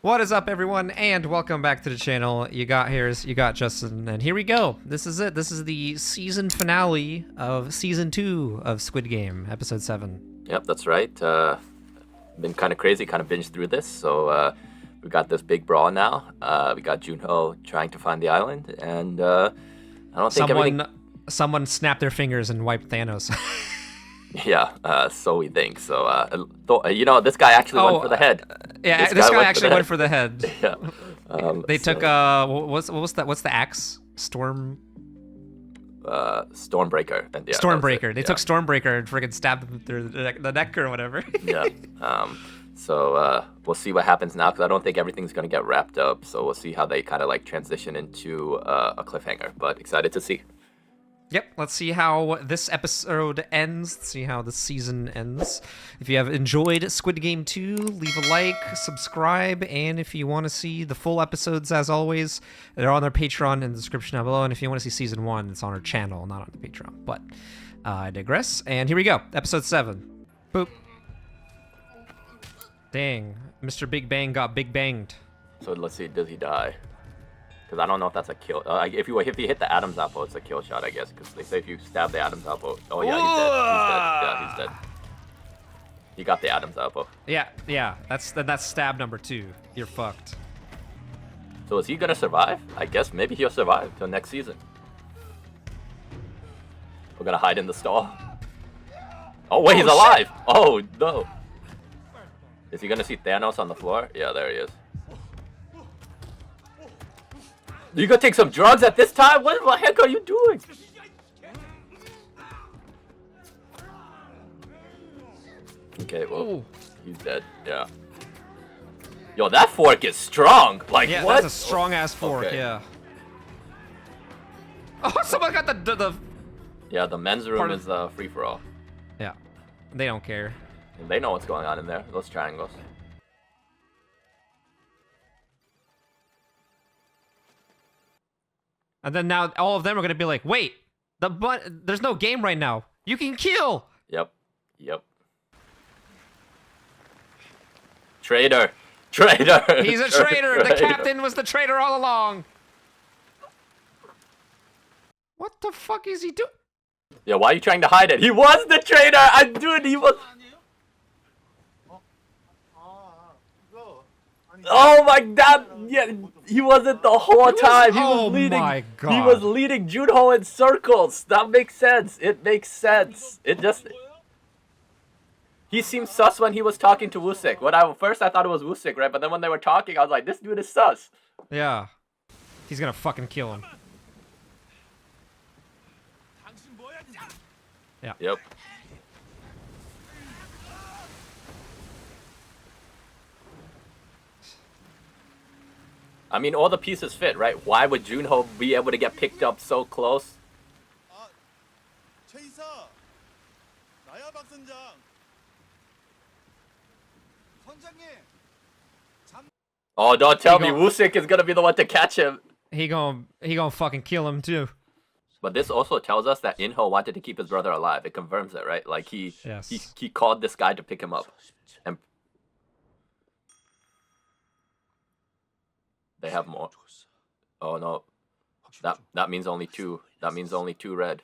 What is up, everyone, and welcome back to the channel. You got Justin, and here we go. This is it. This is the season finale of season 2 of Squid Game, episode 7. Yep, that's right. Been kind of crazy, kind of binged through this. So we got this big brawl now. We got Jun-ho trying to find the island, and I don't think someone snapped their fingers and wiped Thanos. Yeah, so we think. So, this guy actually went for the head. Yeah, this guy actually went for the head. Yeah. They took, what's the axe? Stormbreaker. And, yeah, Stormbreaker. They took Stormbreaker and friggin' stabbed him through the neck or whatever. Yeah. So we'll see what happens now, because I don't think everything's going to get wrapped up. So we'll see how they kind of like transition into a cliffhanger. But excited to see. Yep, let's see how this episode ends. Let's see how the season ends. If you have enjoyed Squid Game 2, leave a like, subscribe, and if you want to see the full episodes, as always, they're on our Patreon in the description down below. And if you want to see season 1, it's on our channel, not on the Patreon. But I digress. And here we go, episode 7. Boop. Dang, Mr. Big Bang got big banged. So let's see, does he die? Because I don't know if that's a kill. If you hit the Adam's apple, it's a kill shot, I guess. Because they say if you stab the Adam's apple, oh yeah, he's dead. He's dead. Yeah, he's dead. He got the Adam's apple. Yeah. That's stab number 2. You're fucked. So is he gonna survive? I guess maybe he'll survive till next season. We're gonna hide in the stall. Oh wait, he's alive! Shit. Oh no! Is he gonna see Thanos on the floor? Yeah, there he is. You gonna take some drugs at this time? What the heck are you doing? Okay, well, he's dead. Yeah. Yo, that fork is strong. Like, yeah, what? That's a strong ass fork. Okay. Yeah. Oh, someone got the. Yeah, the men's room is free for all. Yeah, they don't care. And they know what's going on in there. Those triangles. And then now all of them are gonna be like, wait, there's no game right now. You can kill. Yep. Traitor. He's a traitor. The captain was the traitor all along. What the fuck is he doing? Yeah, why are you trying to hide it? He was the traitor. Dude, he was. Oh my god! Yeah, he wasn't the whole time. He was leading. My god. He was leading Jun-ho in circles. That makes sense. It makes sense. It just. He seemed sus when he was talking to Woo-sik. First I thought it was Woo-sik, right? But then when they were talking, I was like, this dude is sus. Yeah, he's gonna fucking kill him. Yeah. Yep. I mean, all the pieces fit, right? Why would Jun-ho be able to get picked up so close? Oh, don't tell me Woo-sik is gonna be the one to catch him. He gonna fucking kill him too. But this also tells us that In-ho wanted to keep his brother alive. It confirms it, right? Like he called this guy to pick him up. And they have more. Oh no. That means only 2. That means only 2 red.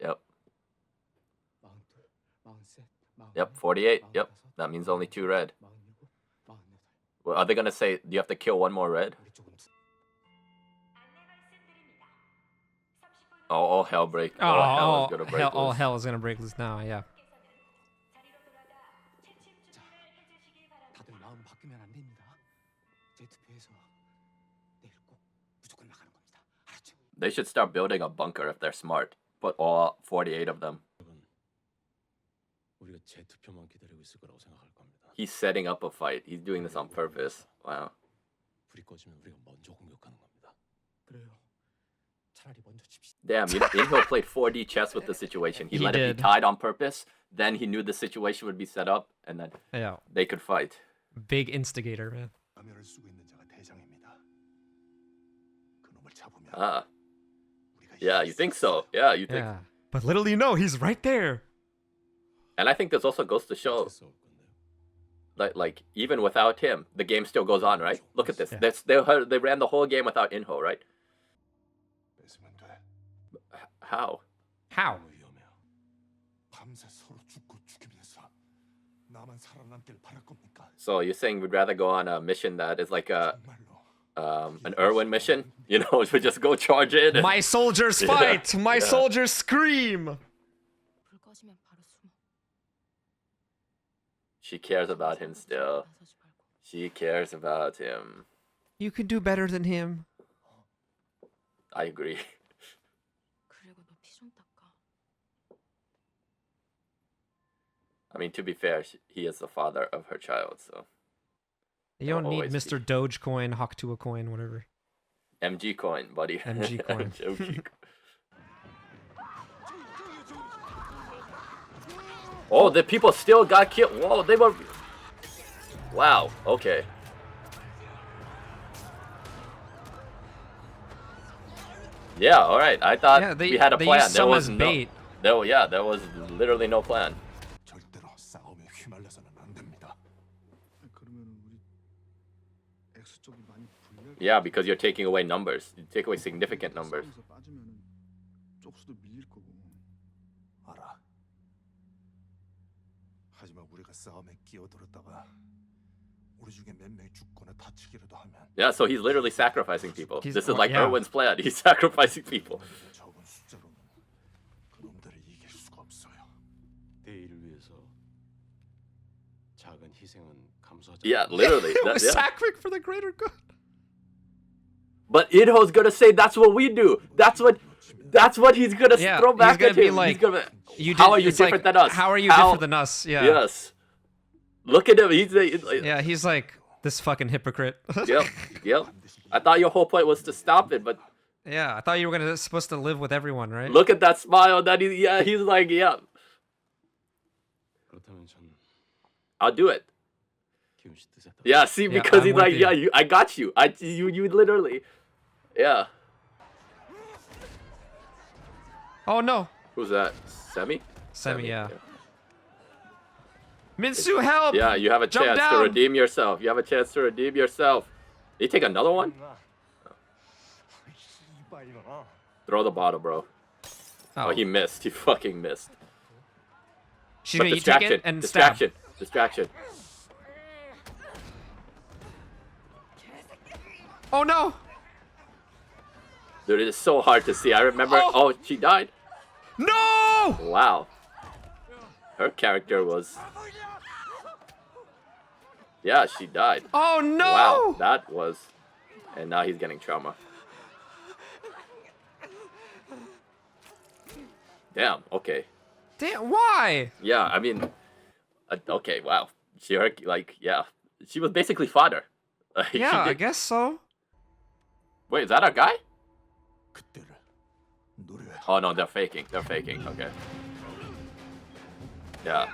Yep. Yep, 48. Yep. That means only 2 red. Well, are they gonna say you have to kill 1 more red? Oh, all hell break. All hell is gonna break loose now, yeah. They should start building a bunker if they're smart. Put all 48 of them. He's setting up a fight. He's doing this on purpose. Wow. Damn, In-ho played 4D chess with the situation. He let it be tied on purpose. Then he knew the situation would be set up, and then they could fight. Big instigator, man. Yeah, you think so? Yeah, you think. Yeah. But little you know, he's right there. And I think this also goes to show like even without him, the game still goes on, right? Look at this. Yeah. They ran the whole game without Inho, right? 뺏으면 돼. How? How? 너무 위험해요. 밤새 서로 죽고 죽이면서 나만 살아남길 바랄 겁니까? So you're saying we'd rather go on a mission that is like a 정말로 an Irwin mission? You know, we just go charge in. My soldiers fight! My soldiers scream! 불 꺼지면 바로 숨어. She cares about him still. 나서지 말고. She cares about him. You can do better than him. I agree. 그리고 너 피 좀 닦아. I mean, to be fair, he is the father of her child, so You don't need always Mr. Dogecoin, Haktua coin, whatever. MG coin, buddy. MG coin. MG. Oh, the people still got killed. Whoa, they were. Wow. Okay. Yeah. All right. I thought Yeah, we had a they plan. used some as bait. There was literally no plan. 절대로 싸움에 휘말려서는 안 됩니다. 그러면 우리 X 쪽이 많이 불리할 Yeah, because you're taking away numbers. You take away significant numbers. 싸움에서 빠지면은 쪽수도 밀릴 거고. 알아. 하지만 우리가 싸움에 끼어들었다가 우리 중에 몇 명이 죽거나 다치기라도 하면 Yeah, so he's literally sacrificing people. He's- This is like yeah. Erwin's plan. He's sacrificing people. 적은 숫자로는 그놈들을 이길 수가 없어요. 대의를 위해서 작은 희생은 감수하지. Yeah, literally. It That- was yeah. sacrifice for the greater good. But Inho's gonna say that's what we do. That's what he's gonna Yeah, throw back he's gonna at be him. like, he's gonna, You how did- are you it's like, different than us? How are you different than us? Yeah. Yes. Look at him. He's Yeah, he's like this fucking hypocrite. Yep. Yep. I thought your whole point was to stop it, but Yeah, I thought you were supposed to live with everyone, right? look at that smile. That he's like, yeah, 그렇다면 전 I'll do it. 기훈 씨 뜻에 따라 Yeah, see, Yeah, because I'm he's with like, you. yeah, I got you. You literally, yeah. Oh no, Who's that? Semi? Semi, yeah. Minsu, help! Yeah, you have a Jump chance to down! redeem yourself. You have a chance to redeem yourself. You take another one? 이봐 이놈아. Throw the bottle, bro. Oh, he missed. He fucking missed. She's But gonna take distraction. it and stab. Distraction. Oh no! Dude, it is so hard to see. I remember. Oh. Oh, she died. No! Wow. Her character was. Yeah, she died. Oh no! Wow, that was. And now he's getting trauma. Damn. Okay. Damn, why? Yeah, I mean. Okay. Wow. She she was basically fodder. She Yeah, I did- guess so. Wait, is that our guy? 그때를 노려야 Oh no, they're faking. They're faking. Okay. Yeah.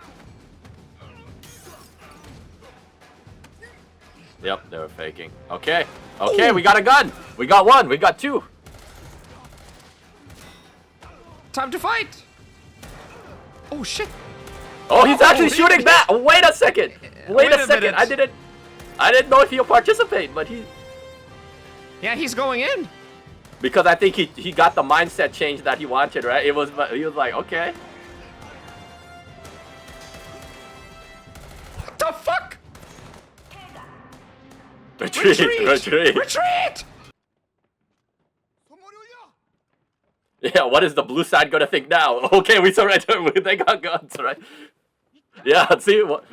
Yep, they were faking. Okay. Okay, we got a gun. We got one. We got two. Time to fight! Oh shit! Oh, he's actually he- shooting back. Wait a second. Wait Wait a a second. minute. I didn't know if he'll participate, but Yeah, he's going in. because I think he got the mindset change that he wanted, right? He was like, okay. What the fuck? Retreat. Retreat! Yeah, what is the blue side gonna think now? Okay, we surrender. They got guns, right? Yeah, see what?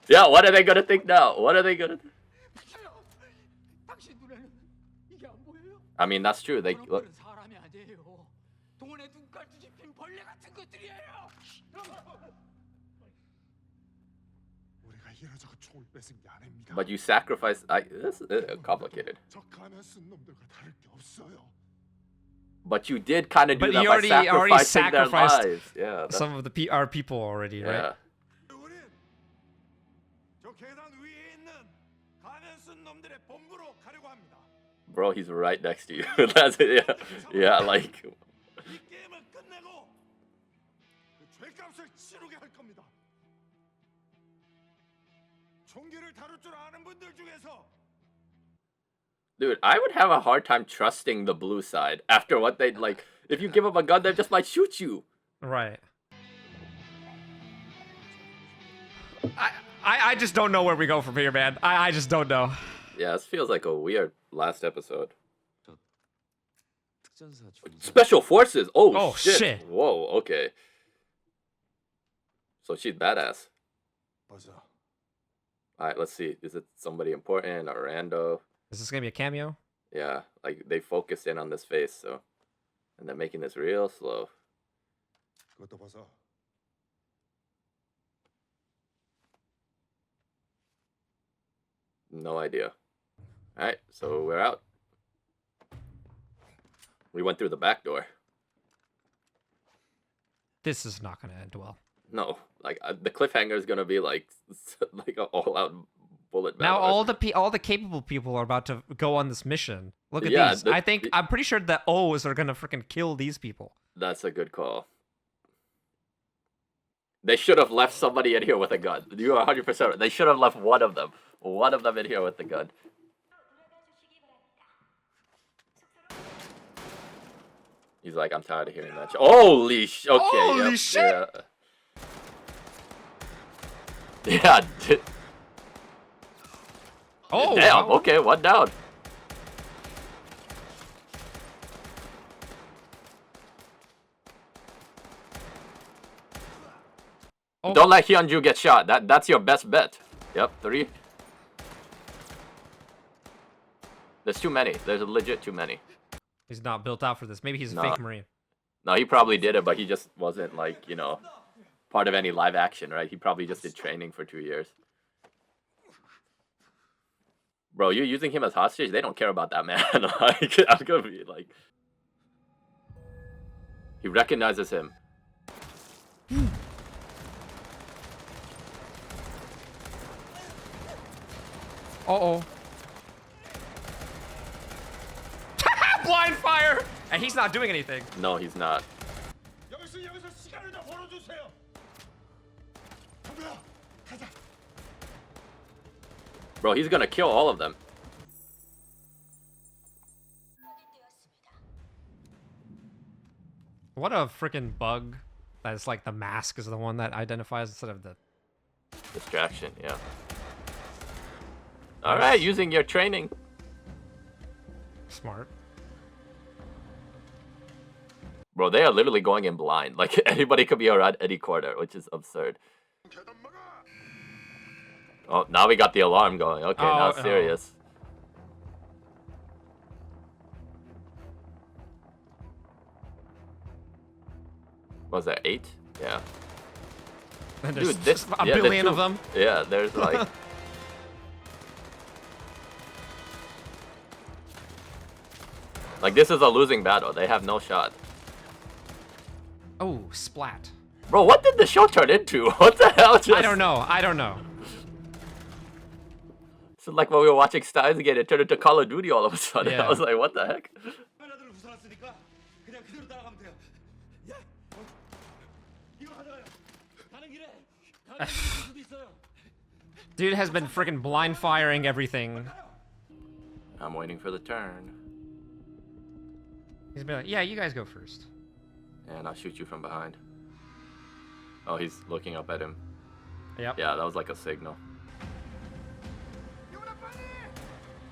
Yeah, what are they gonna think now? What are they gonna? 당신 눈에는 이게 안 보여요? I mean, that's true. They look. 그런 사람이 아니에요. 돈에 눈깔 뒤집힌 벌레 같은 것들이에요. 우리가 이러저거 총을 뺏은 게 아닙니다. But you sacrifice. This is complicated. 저 가면 쓴 놈들과 다를 게 없어요. But you did kind of do But that you by already sacrificing their sacrificed lives. Yeah. That's, Some of the our people already, yeah. right? 우린 저 계단 위에 있는 가면 쓴 놈들의 본부로 가려고 합니다. Bro, he's right next to you. That's it. Yeah. Like. 이 게임을 끝내고 그 죄값을 치르게 할 겁니다. 총기를 다룰 줄 아는 분들 중에서 Dude, I would have a hard time trusting the blue side after what they like. If you give them a gun, they just might shoot you. Right. I just don't know where we go from here, man. I just don't know. Yeah, this feels like a weird last episode. 특전사 중사. Special forces. Oh, Oh, shit. Whoa. Okay. So she's badass. 맞아. All right, let's see. Is it somebody important or rando? Is this gonna be a cameo? Yeah, like they focused in on this face, so, and they're making this real slow. 그것도 벗어. No idea. All right, so we're out. We went through the back door. This is not gonna end well. No, like the cliffhanger is gonna be like like an all-out bullet Now battle. all the capable people are about to go on this mission. Look at Yeah, these. I'm pretty sure the O's are gonna freaking kill these people. That's a good call. They should have left somebody in here with a gun. You are 100% right. They should have left one of them. One of them in here with the gun. He's like, I'm tired of hearing that. Holy sh! Okay. Holy yep, shit! Yeah. Yeah. Oh, Damn. wow. Okay, one down. Oh. Don't let Hyunju get shot. That's your best bet. Yep, 3. There's too many. There's legit too many. He's not built out for this. Maybe he's a Nah. fake Marine. No, he probably did it, but he just wasn't like, you know, part of any live action, right? He probably just did training for 2 years. Bro, you're using him as hostage? They don't care about that man. Like, I'm gonna be like... He recognizes him. Uh-oh. Blind fire! And he's not doing anything. No, he's not. 여기서 시간을 좀 벌어주세요. 담배야, 가자. Bro, he's gonna kill all of them. What a freaking bug. That's like the mask is the one that identifies instead of the... Distraction, yeah. Alright, using your training. Smart. Bro, they are literally going in blind. Like, anybody could be around any corner, which is absurd. Oh, now we got the alarm going. Okay, now it's serious. What was that, 8? Yeah. And there's Dude, this... a yeah, billion of two- them. Yeah, there's like... Like, this is a losing battle. They have no shot. Oh, splat. Bro, what did the show turn into? What the hell just... I don't know. I don't know. So like when we were watching Steins Gate, it turned into Call of Duty all of a sudden. Yeah. I was like, what the heck? 카메라들을 부숴놨으니까 그냥 그대로 따라가면 돼요. 예? 이거 가져가요. 가는 길에 가는 수도 있어요. Dude has been freaking blind firing everything. I'm waiting for the turn. He's been like, yeah, you guys go first. And I'll shoot you from behind. Oh, he's looking up at him. Yep. Yeah, that was like a signal.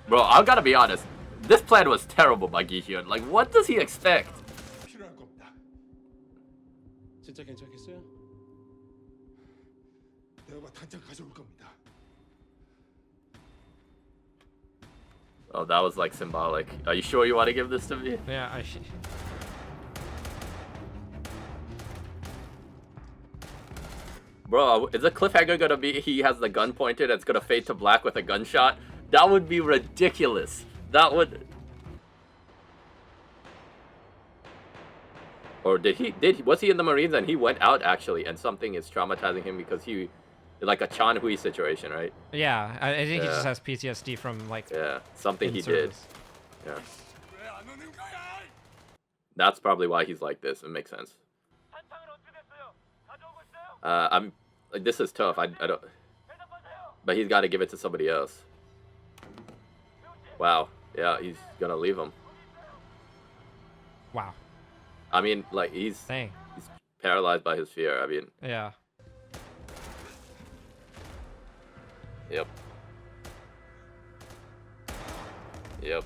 Bro, I gotta be honest. This plan was terrible by Gi-hun. Like, what does he expect? 필요할 겁니다. 진짜 괜찮겠어요? 내가 단장 가져올 겁니다. Oh, that was like symbolic. Are you sure you want to give this to me? Yeah, Bro, is the cliffhanger gonna be he has the gun pointed and it's gonna fade to black with a gunshot? That would be ridiculous. That would... Or was he in the Marines and he went out actually and something is traumatizing him because he... Like a Chan Hui situation, right? yeah. I think he Yeah. just has PTSD from like. Yeah, something in he did. service. Yeah. 왜안 오는 거야? That's probably why he's like this. It makes sense. I'm like, this is tough. I don't... But he's got to give it to somebody else. Wow. Yeah, he's gonna leave him. Wow. I mean, like he's Dang. paralyzed by his fear. I mean, Yeah. yep. Yep.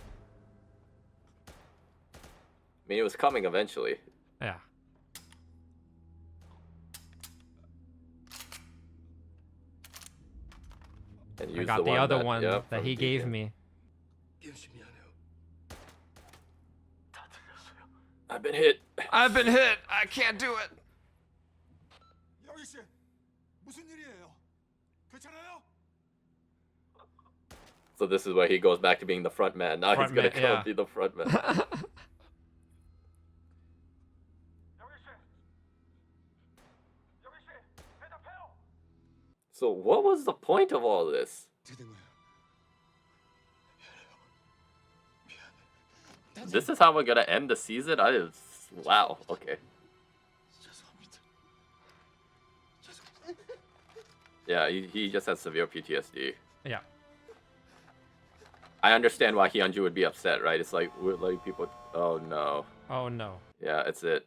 I mean, it was coming eventually. Yeah. And I use got the other that, one yep, that from he gave Gi-hun. me. 기훈씨 미안해요. 다 들렸어요. I've been hit. I've been hit. I can't do it. 여기 씨, 무슨 일이에요? 괜찮아요? So this is where he goes back to being the front man. Now Front he's gonna man, go yeah. be the front man. 여기 씨, 여기 씨, 대답해요. So what was the point of all this? 어떻게 된 거야? This is how we're gonna end the season? Wow, okay. 죄송합니다. Yeah, he just has severe PTSD. Yeah. I understand why Hyunju would be upset, right? It's like, we're letting people... Oh, no. Oh no. Yeah, it's it.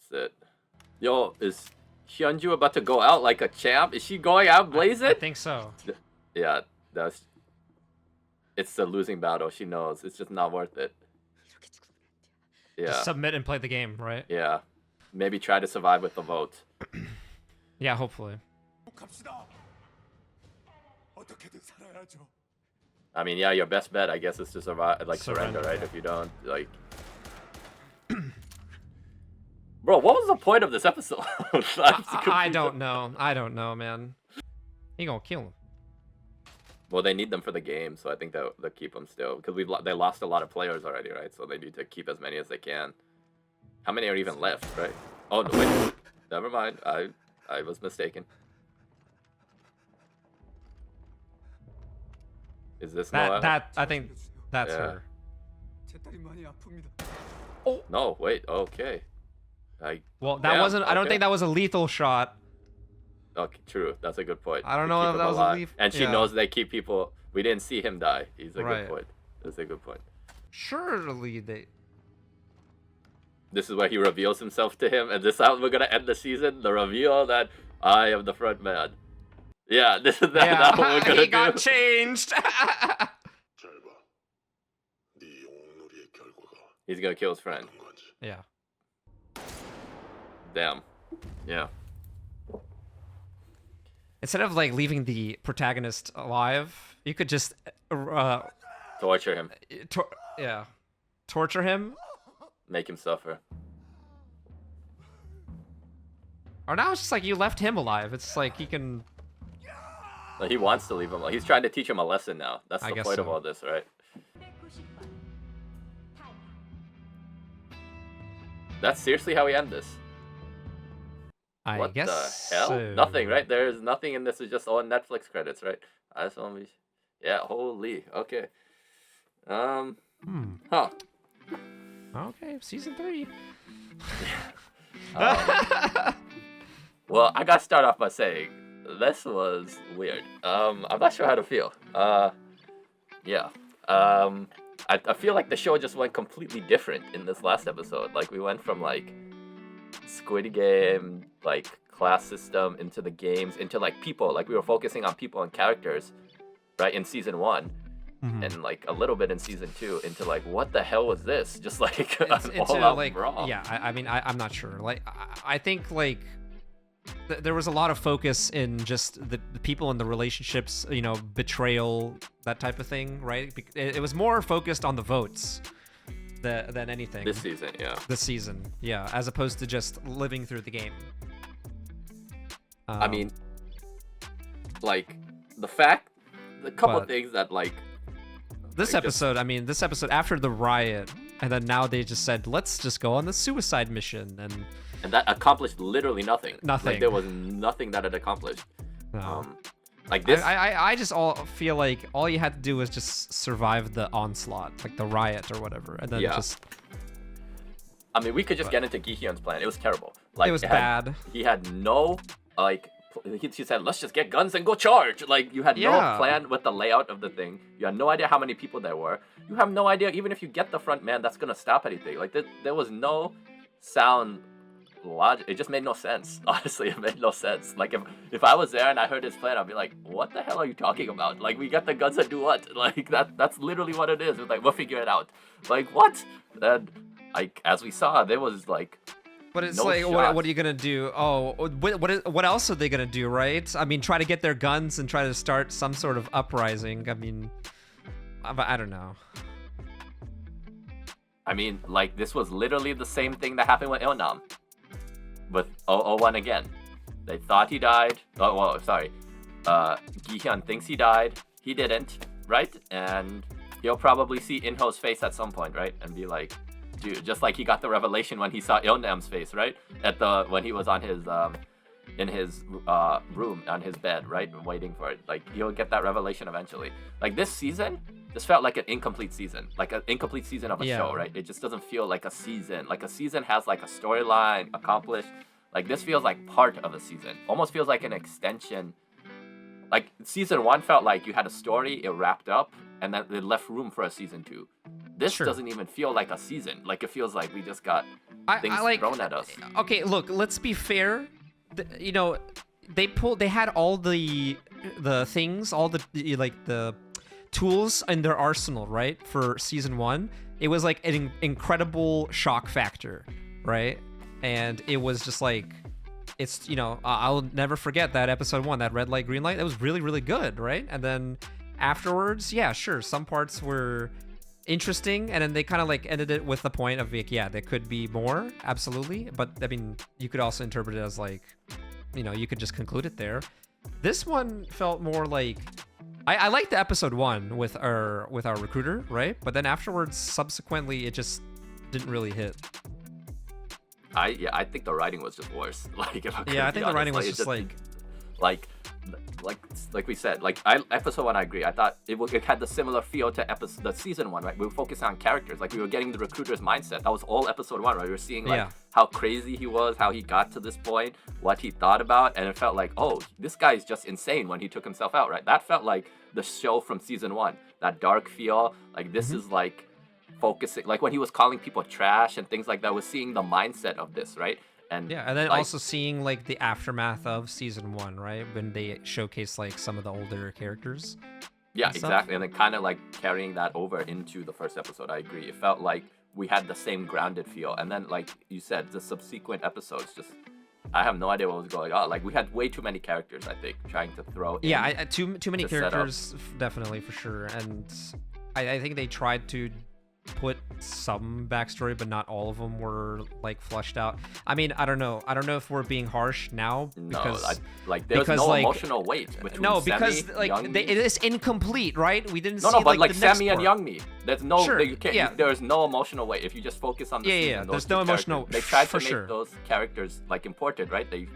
It's it. Yo, is Hyunju about to go out like a champ? Is she going out blazing? I think so. Yeah, that's... It's a losing battle. She knows. It's just not worth it. Yeah. Just submit and play the game, right? Yeah. Maybe try to survive with the vote. Yeah, hopefully. 갑시다. 어떻게든 살아야죠. I mean, yeah, your best bet, I guess, is to survive, like, surrender, Surrender, right? yeah. If you don't, like... Bro, what was the point of this episode? I don't know. I don't know, man. He gonna kill him. Well, they need them for the game, so I think they'll keep them still. Because they lost a lot of players already, right? So they need to keep as many as they can. How many are even left, right? Oh, no, wait. Never mind. I was mistaken. Is this Noah? I think that's Yeah. her. 제 딸이 많이 아픕니다. No, wait. Okay. Well, that Yeah, wasn't. I don't okay. think that was a lethal shot. Okay, true. That's a good point. I don't To know keep if him that was a alive. leaf- And she yeah. knows they keep people. We didn't see him die. He's a Right. good point. That's a good point. Surely they. This is where he reveals himself to him, and this is how we're gonna end the season. The reveal that I am the front man. Yeah, this is Yeah, that's what we're gonna he got do. changed. 잘 봐. 네 영웅놀이의 결과가 He's gonna kill his friend. 어떤 건지. Yeah. Damn. Yeah. Instead of like leaving the protagonist alive, you could just Torture him. yeah, torture him. Make him suffer. Or now it's just like you left him alive. It's like he can. No, he wants to leave him. He's trying to teach him a lesson now. That's I the guess point of so. all this, right? That's seriously how we end this. I What guess the hell? so. Nothing, right? There's nothing in this. It's just all Netflix credits, right? I just want to be... Yeah, holy. Okay. Huh. Okay, season 3. Well, I gotta start off by saying this was weird. I'm not sure how to feel. Yeah. I feel like the show just went completely different in this last episode. Like we went from like Squid Game, like class system, into the games, into like people. Like we were focusing on people and characters, right? In season 1. And like a little bit in season 2 into like what the hell was this? Just like an all-out like brawl. yeah. I mean, I'm not sure. Like I think like there was a lot of focus in just the people and the relationships. You know, betrayal, that type of thing, right? It was more focused on the votes than anything. This season, yeah. This season, yeah, as opposed to just living through the game. I mean, like the couple But- things that like This Like, just- episode, I mean, this episode after the riot, and then now they just said, let's just go on the suicide mission, and that accomplished literally nothing. Nothing. Like there was nothing that it accomplished. no. Like this. I just feel like all you had to do was just survive the onslaught, like the riot or whatever, and then Yeah. just I mean, we could just get into Gi-hun's plan. It was terrible. Like it was had- bad. He had no like he said, let's just get guns and go charge. Like, you had no Yeah. plan with the layout of the thing. You had no idea how many people there were. You have no idea, even if you get the front man, that's gonna stop anything. Like, there was no sound logic. It just made no sense. Honestly, it made no sense. Like, if I was there and I heard his plan, I'd be like, what the hell are you talking about? Like, we got the guns and do what? Like, that's literally what it is. It's like, we'll figure it out. Like, what? Then, like, as we saw, there was like, But it's no like, shots. what are you gonna do? Oh, what else are they gonna do, right? I mean, try to get their guns and try to start some sort of uprising. I mean, I don't know. I mean, like, this was literally the same thing that happened with Il-nam. With 001 again. They thought he died. Oh, well, sorry. Gi-hun thinks he died. He didn't, right? And he'll probably see In-ho's face at some point, right? And be like, dude, just like he got the revelation when he saw Il-nam's face, right? When he was on his in his room on his bed, right, waiting for it. Like, he'll get that revelation eventually. Like, this season, this felt like an incomplete season, like an incomplete season of a show, right? It just doesn't feel like a season. Like, a season has like a storyline accomplished. Like, this feels like part of a season. Almost feels like an extension. Like, season 1 felt like you had a story, it wrapped up, and then it left room for a season 2. This Sure. doesn't even feel like a season. Like, it feels like we just got things like, thrown at us. Okay, look, let's be fair. You know, they had all the things, all the like the tools in their arsenal, right? For season 1, it was like an incredible shock factor, right? And it was just like, it's, you know, I'll never forget that episode 1, that red light, green light. That was really, really good, right? And then afterwards, yeah, sure, some parts were interesting, and then they kind of like ended it with the point of like, yeah, there could be more, absolutely. But I mean, you could also interpret it as like, you know, you could just conclude it there. This one felt more like, I liked the episode 1 with our recruiter, right? But then afterwards, subsequently, it just didn't really hit. I think the writing was just worse. Like, if I'm Yeah, gonna I be think the writing was honest, just like like we said, like episode 1, I agree. I thought it had the similar feel to the season 1, right? We were focusing on characters, like we were getting the recruiter's mindset. That was all episode 1, right? We were seeing like how crazy he was, how he got to this point, what he thought about, and it felt like, oh, this guy's just insane when he took himself out, right? That felt like the show from season 1, that dark feel. Like, this is like focusing, like when he was calling people trash and things like that. We're seeing the mindset of this, right? And then like, also seeing like the aftermath of season 1, right? When they showcase like some of the older characters. Yeah, and stuff. exactly. And then kind of like carrying that over into the first episode. I agree. It felt like we had the same grounded feel. And then, like you said, the subsequent episodes just, I have no idea what was going on. Like, we had way too many characters, I think, trying to throw in. Yeah, too many to set up. characters, definitely, for sure. And I think they tried to put some backstory, but not all of them were like fleshed out. I mean, I don't know if we're being harsh now, because there's no like, emotional weight between no, Semi, because like Youngmi. it is incomplete, right? We didn't see but like the next Semi and part. Youngmi, there's no, Sure, you can't, yeah. there's no emotional weight if you just focus on the season. There's Those no two emotional, characters. They tried to for make sure. those characters like important, right? They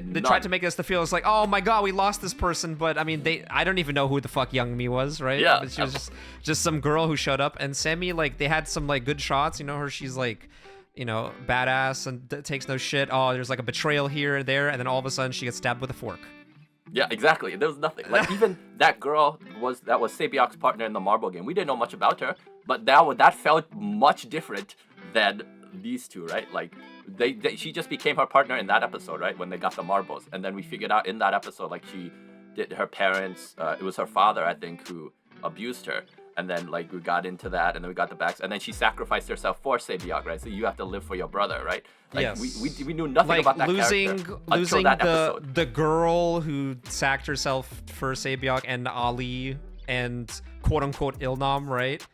They tried to make us to feel it's like, oh my god, we lost this person, but I mean, I don't even know who the fuck Youngmi was, right? Yeah, But she was just some girl who showed up, and Semi, like, they had some like good shots, you know, her, she's like, you know, badass and takes no shit. Oh, there's like a betrayal here and there, and then all of a sudden she gets stabbed with a fork. Yeah, exactly. There was nothing. Like, even that girl was Sabiok's partner in the marble game. We didn't know much about her, but that felt much different than these two, right? Like, she just became her partner in that episode, right? When they got the marbles, and then we figured out in that episode, like, she did her parents. It was her father, I think, who abused her. And then, like, we got into that, and then we got the backs, and then she sacrificed herself for Sabiok, right? So you have to live for your brother, right? Like, yes. we knew nothing Like, about that losing until that episode. the girl who sacked herself for Sabiok, and Ali, and quote unquote Il-nam, right?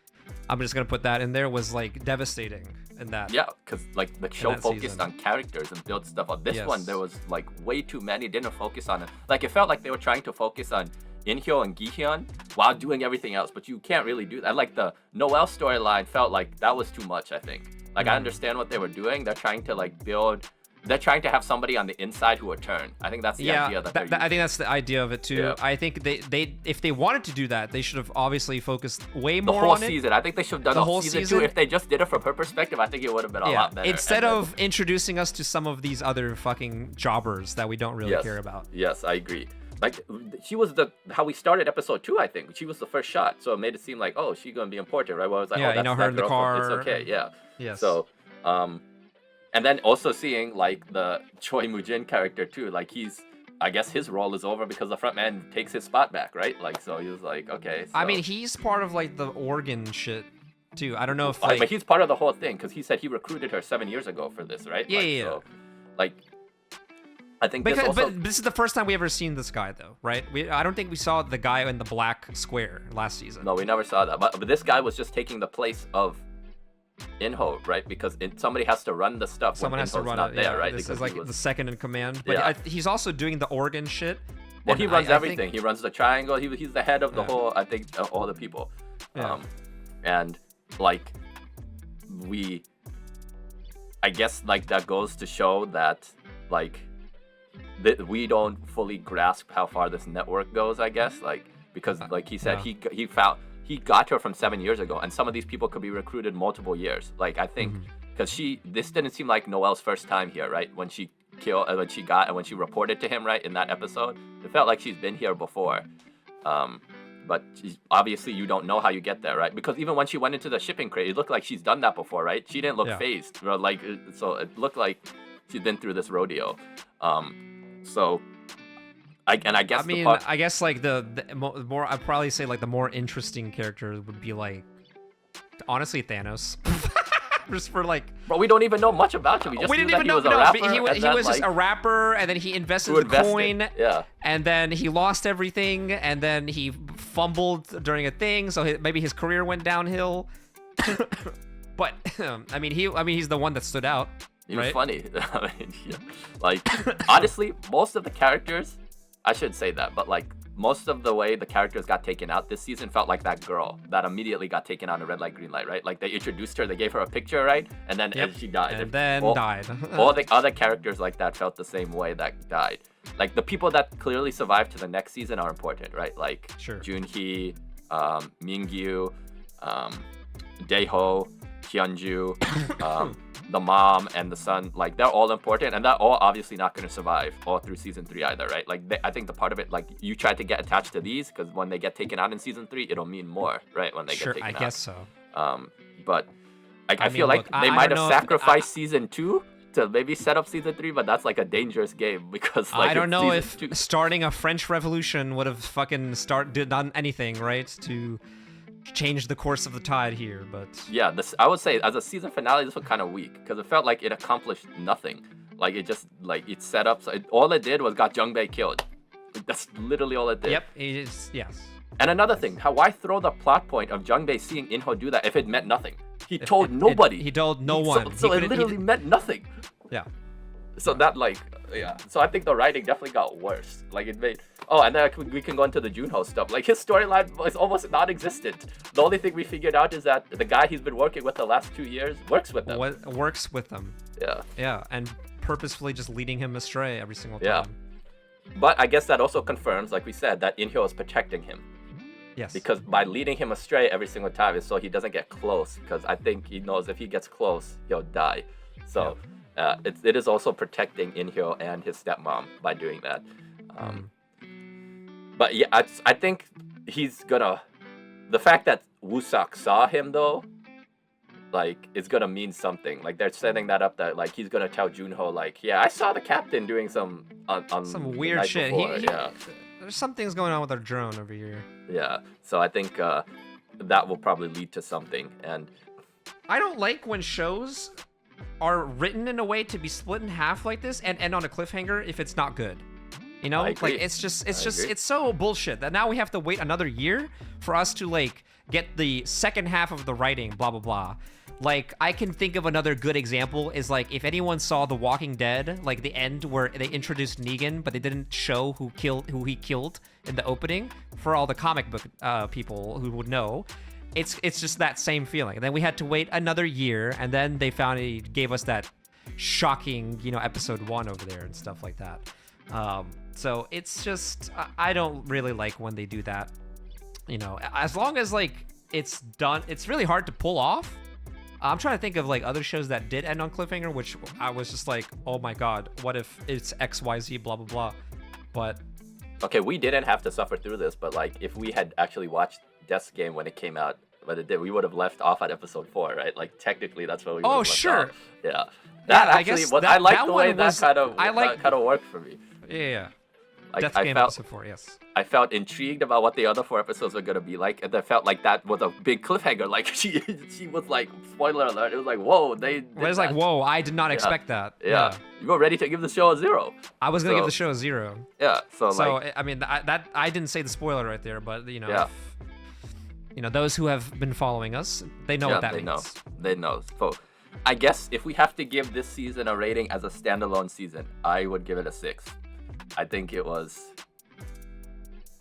I'm just gonna put that in there, was like devastating in that. Yeah, because like the show that focused season. on characters and built stuff up. This Yes. one, there was like way too many. Didn't focus on it. Like, it felt like they were trying to focus on In-hyo and Gi-hun while doing everything else, but you can't really do that. Like, the Noelle storyline felt like that was too much, I think. Like, I understand what they were doing. They're trying to like build they're trying to have somebody on the inside who would turn. I think that's the idea that they're I think that's the idea of it too. Yeah. I think they if they wanted to do that, they should have obviously focused way the more whole on season. I think they should have done The the whole season season? 2. If they just did it from her perspective, I think it would have been a it. Yeah, lot better. instead And then- of introducing us to some of these other fucking jobbers that we don't really care about. Yes, I agree. Like she was how we started episode 2. I think she was the first shot, so it made it seem like, oh, she's gonna be important, right? Well, I was like, Yeah, oh, you that's know, her that in the girl from- car. It's okay, yeah. Yes. So, and then also seeing like the Choi Moo-jin character too, like I guess his role is over because the front man takes his spot back, right? Like, so he was like, okay. I so- mean, he's part of like the organ shit too. I don't know if but like he's part of the whole thing because he said he recruited her 7 years ago for this, right? Yeah, like, yeah. So, like, I think this because, also. but this is the first time we ever seen this guy though, right? I don't think we saw the guy in the black square last season. No, we never saw that. But this guy was just taking the place of In-ho, right? Because somebody has to run the stuff Someone when has to In-ho's run not it. there, Yeah, right? this Because is like he was- the second in command. But Yeah. he's also doing the organ shit. Well, and he runs I everything. think- He runs the triangle. He's the head of the Yeah. whole. I think all the people. Yeah. And like I guess like that goes to show that like that we don't fully grasp how far this network goes. I guess like because like he said yeah. he got her from 7 years ago, and some of these people could be recruited multiple years. Like I think Mm-hmm. because this didn't seem like Noelle's first time here, right? When she when she reported to him, right, in that episode, it felt like she's been here before. But obviously you don't know how you get there, right? Because even when she went into the shipping crate, it looked like she's done that before, right? She didn't look Yeah. phased, like so it looked like she's been through this rodeo. So I guess I mean, I guess like the more I'd probably say like the more interesting character would be like honestly Thanos. Just for like, but we don't even know much about him. We just we knew didn't even that know. he was a rapper. But he and then, was just like, a rapper, and then he invested who the coin, yeah. and then he lost everything, and then he fumbled during a thing, so maybe his career went downhill. But I mean, he's the one that stood out. He was right? funny. I mean, yeah. Like honestly, most of the characters, I should say that, but like most of the way the characters got taken out this season felt like that girl that immediately got taken out in red light, green light, right? Like they introduced her, they gave her a picture, right? And then Yep. she died. And then all, died. all the other characters like that felt the same way that died. Like the people that clearly survived to the next season are important, right? Like Sure. Jun-hee, Mingyu, Dae-ho, Hyunju, the mom and the son, like they're all important, and they're all obviously not going to survive all through season 3 either, right? Like I think the part of it, like you try to get attached to these because when they get taken out in season 3, it'll mean more, right? When they Sure, get taken I out. guess so. But I I feel mean, like look, they I might don't have know if- sacrificed season 2 to maybe set up season 3, but that's like a dangerous game because like I don't it's know season if 2. starting a French Revolution would have fucking done anything, right, to change the course of the tide here, but Yeah, I would say as a season finale, this was kind of weak because it felt like it accomplished nothing. Like it just like it set up. So all it did was got Jung-bae killed. That's literally all it did. yep, it is, yes. And another thing, why throw the plot point of Jung-bae seeing In-ho do that if it meant nothing? He told nobody. He told no So- one. So, He it couldn't- literally meant nothing. yeah. So that like, yeah. So I think the writing definitely got worse. Like it made. Oh, and then we can go into the Jun-ho stuff. Like his storyline was almost non-existent. The only thing we figured out is that the guy he's been working with the last 2 years works with them. What works with them. Yeah. Yeah, and purposefully just leading him astray every single time. Yeah. But I guess that also confirms, like we said, that In-ho is protecting him. Yes. Because by leading him astray every single time is so he doesn't get close. Because I think he knows if he gets close, he'll die. So it is also protecting In-ho and his stepmom by doing that. But yeah, I think he's gonna. The fact that Woo-seok saw him though, like, is gonna mean something. Like they're setting that up that like he's gonna tell Jun-ho like, yeah, I saw the captain doing some on some the weird night shit. before." Yeah. There's some things going on with our drone over here. Yeah, so I think that will probably lead to something. And I don't like when shows are written in a way to be split in half like this and end on a cliffhanger if it's not good. You know, I like agree. it's I agree. it's so bullshit that now we have to wait another year for us to like get the second half of the writing, blah blah blah. Like I can think of another good example is like if anyone saw The Walking Dead, like the end where they introduced Negan, but they didn't show who he killed in the opening for all the comic book people who would know. It's just that same feeling. And then we had to wait another year, and then they finally gave us that shocking, episode 1 over there and stuff like that. So it's just I don't really like when they do that. As long as like it's done, it's really hard to pull off. I'm trying to think of like other shows that did end on cliffhanger, which I was just like, oh my god, what if it's XYZ, blah blah blah. But okay, we didn't have to suffer through this, but like if we had actually watched Death's Game when it came out, but it did, we would have left off at episode 4, right? Like technically, that's what we. Oh left sure. Off. Yeah. That I actually, guess I like that the way one that was- kind of I like- kind of worked for me. Yeah. Like Death I Game felt episode 4, yes. I felt intrigued about what the other 4 episodes were gonna be like, and I felt like that was a big cliffhanger. Like she was like, spoiler alert, it was like, whoa, they. It was like, whoa, I did not expect that. Yeah. You were ready to give the show a 0. I was gonna So- give the show a 0. Yeah. So So like, I mean, that I didn't say the spoiler right there, but Yeah. those who have been following us, they know yeah, what that they means. know. They know. So, I guess if we have to give this season a rating as a standalone season, I would give it a 6. I think it was.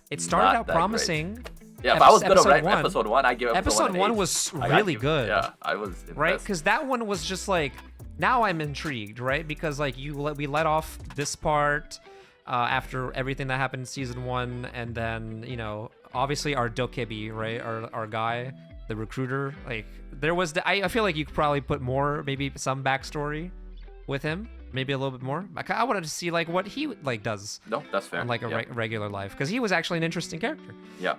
It started Not out that promising. Yeah, if I was gonna episode rate one- episode 1, I'd give Episode an 1 8. was I'd really give- good. Yeah, I was Right, impressed. because that one was just like, now I'm intrigued, right? Because like we let off this part after everything that happened in season 1, and then obviously our dokebi, right, our guy, the recruiter, like there was I feel like you could probably put more, maybe some backstory with him, maybe a little bit more. I wanted to see like what he like does No, that's fair. in like a yeah. regular life, because he was actually an interesting character. Yeah.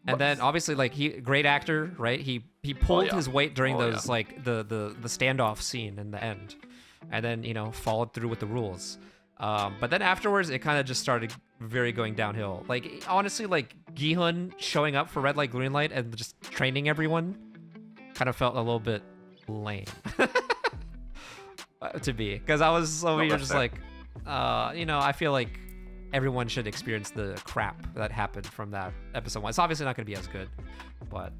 And then obviously like great actor, right? He pulled yeah. his weight during Oh, those yeah. like the standoff scene in the end, and then followed through with the rules. But then afterwards it kind of just started very going downhill. Like honestly, like Gi-hun showing up for red light green light and just training everyone kind of felt a little bit lame to me, because I was over here that's just fair. like I feel like everyone should experience the crap that happened from that episode 1. It's obviously not going to be as good, but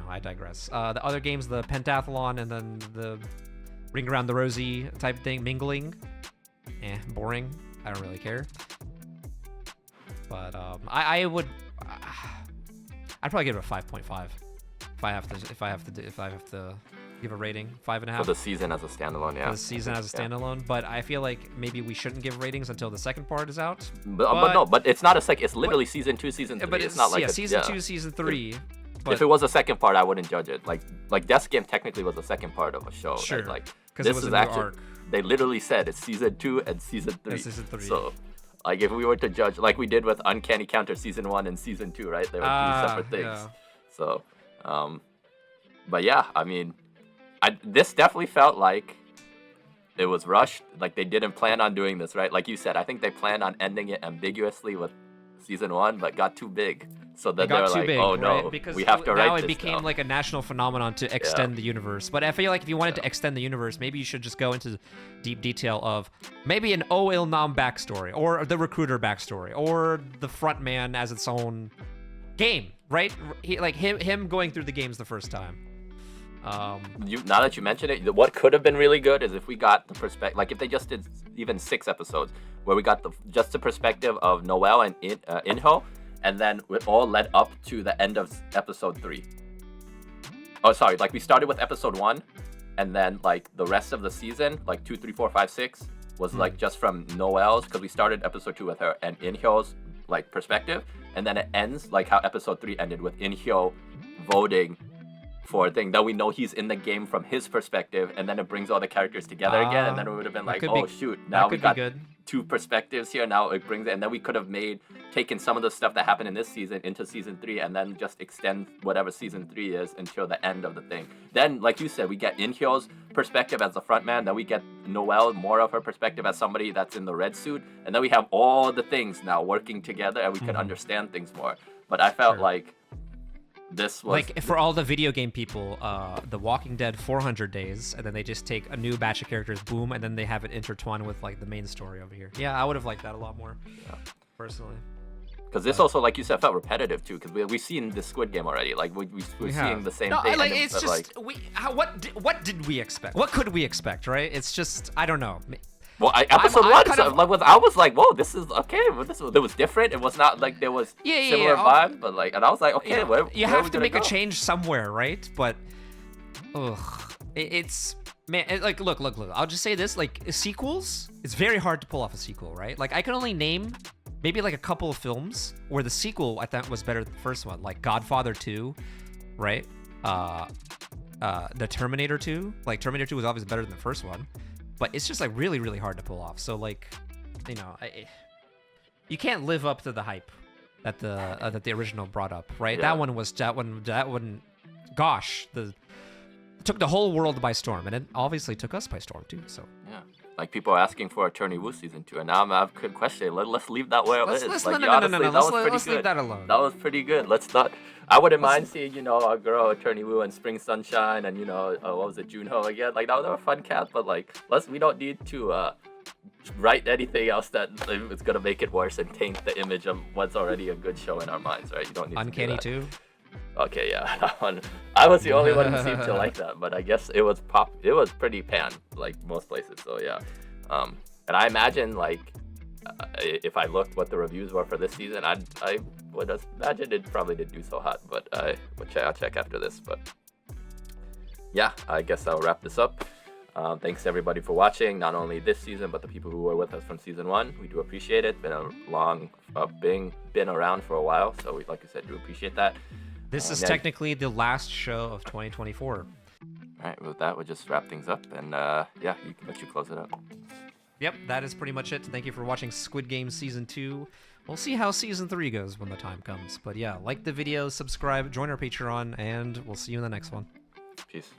I digress. The other games, the pentathlon and then the ring around the rosy type thing, mingling, boring. I don't really care. But I would, I'd probably give it a 5.5 if I have to give a rating. 5.5 For the season as a standalone, yeah. for the season as a Yeah. standalone. But I feel like maybe we shouldn't give ratings until the second part is out. But it's not a second. It's literally season 2, season 3. But it's not like season 2, season 3. But If it was a second part, I wouldn't judge it. Like Death's Game technically was the second part of a show. Sure, Right? Like 'cause it this was is a new actually arc. they literally said it's season 2 and season 3. And season 3. So like if we were to judge, like we did with Uncanny Counter season 1 and season 2, right? They were two separate things. yeah. So, but yeah, I mean, this definitely felt like it was rushed. Like they didn't plan on doing this, right? Like you said, I think they planned on ending it ambiguously with season 1, but got too big. So then It they were got too like, big, oh no, right? Because we have to write now this it became now. like a national phenomenon to extend the universe. But I feel like if you wanted to extend the universe, maybe you should just go into deep detail of maybe an Oh Il Nam backstory, or the recruiter backstory, or the front man as its own game, right? Him going through the games the first time. Now that you mention it, what could have been really good is if we got the perspective, like if they just did even 6 episodes where we got just the perspective of Noel and Inho, and then it all led up to the end of episode 3. Oh, sorry, like we started with episode 1, and then like the rest of the season, like 2, 3, 4, 5, 6, was like just from Noel's, because we started episode 2 with her and Inhyo's like perspective, and then it ends like how episode 3 ended with Inhyo voting for a thing that we know he's in the game from his perspective, and then it brings all the characters together again, and then it would have been that like, could oh be- shoot, that now we could be got good. 2 perspectives here. Now it brings it, and then we could have taken some of the stuff that happened in this season into season 3, and then just extend whatever season 3 is until the end of the thing. Then, like you said, we get Inhyo's perspective as the front man, then we get Noelle, more of her perspective as somebody that's in the red suit, and then we have all the things now working together, and we can understand things more. But I felt Sure. like this was Like for all the video game people, The Walking Dead 400 Days, and then they just take a new batch of characters, boom, and then they have it intertwined with like the main story over here. Yeah, I would have liked that a lot more, personally. because this also, like you said, felt repetitive too. Because we've seen the Squid Game already. Like we're We seeing have. the same No, thing. like and it's but, just what did we expect? What could we expect, right? It's just I don't know. well, episode I'm 1, kind so, of- like, I was like, whoa, this is okay. Well, it was different. It was not like there was Yeah, similar yeah. vibe, but like, and I was like, okay, where You where are have we to gonna make a go? change somewhere, right? But it's Man, like, look. I'll just say this: like, sequels, it's very hard to pull off a sequel, right? Like, I can only name maybe like a couple of films where the sequel I thought was better than the first one, like Godfather 2, right? The Terminator 2. Like, Terminator 2 was obviously better than the first one, but it's just like really, really hard to pull off. So, like, you know, you can't live up to the hype that the original brought up, right? Yeah. That one. Gosh, took the whole world by storm, and it obviously took us by storm too. So Yeah. Like, people are asking for Attorney Woo season 2, and now I'm questioning. Let's leave that where it is. let's Like, no, honestly, that was pretty let's good. leave that alone. That was pretty good. Let's not. I wouldn't mind seeing, you know, our girl Attorney Woo and Spring Sunshine, and, you know, what was it, Jun-ho again? Like, that was a fun cast, but like, we don't need to write anything else that is gonna make it worse and taint the image of what's already a good show in our minds, right? You don't need Uncanny to do that. 2. Okay, yeah, that one. I was the only one who seemed to like that, but I guess it was pretty panned, like most places. So yeah, and I imagine, like, if I looked what the reviews were for this season, I would imagine it probably didn't do so hot. But I'll check after this. But yeah, I guess I'll wrap this up. Thanks everybody for watching, not only this season, but the people who were with us from season 1. We do appreciate it. Been a long, been around for a while, so we, like I said, do appreciate that. This is technically the last show of 2024. All right, with that, we'll just wrap things up, and yeah, you can let you close it up. Yep, that is pretty much it. Thank you for watching Squid Game Season 2. We'll see how Season 3 goes when the time comes. But yeah, like the video, subscribe, join our Patreon, and we'll see you in the next one. Peace.